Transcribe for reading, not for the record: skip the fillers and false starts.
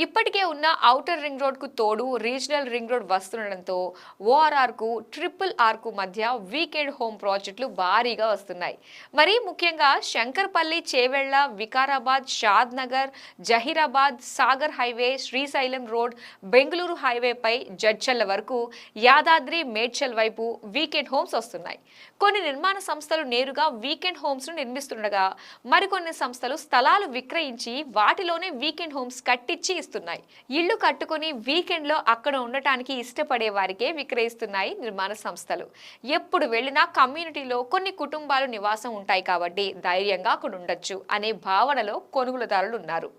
ఇప్పటికే ఉన్న outer ring road కు తోడు రీజనల్ రింగ్ రోడ్ వస్తుండటంతో ఓఆర్ఆర్ కు ట్రిపుల్ ఆర్ కు మధ్య వీకెండ్ హోమ్ ప్రాజెక్టులు భారీగా వస్తున్నాయి. మరి ముఖ్యంగా శంకర్పల్లి, చేవెళ్ల, వికారాబాద్, షాద్ నగర్, జహీరాబాద్, సాగర్ హైవే, శ్రీశైలం రోడ్, బెంగళూరు హైవేపై జడ్చల్ల వరకు యాదాద్రి, మేడ్చల్ వైపు వీకెండ్ హోమ్స్ వస్తున్నాయి. కొన్ని నిర్మాణ సంస్థలు నేరుగా వీకెండ్ హోమ్స్ ను నిర్మిస్తుండగా మరికొన్ని సంస్థలు స్థలాలు విక్రయించి వాటిలోనే వీకెండ్ హోమ్స్ కట్టించి ఇస్తున్నాయి. ఇళ్లు కట్టుకుని వీకెండ్ లో అక్కడ ఉండటానికి ఇష్టపడే వారికే విక్రయిస్తున్నాయి నిర్మాణ సంస్థలు. ఎప్పుడు వెళ్ళినా కమ్యూనిటీలో కొన్ని కుటుంబాలు నివాసం ఉంటాయి కాబట్టి ధైర్యంగా అక్కడ ఉండొచ్చు అనే భావనలో కొనుగోలుదారులు ఉన్నారు.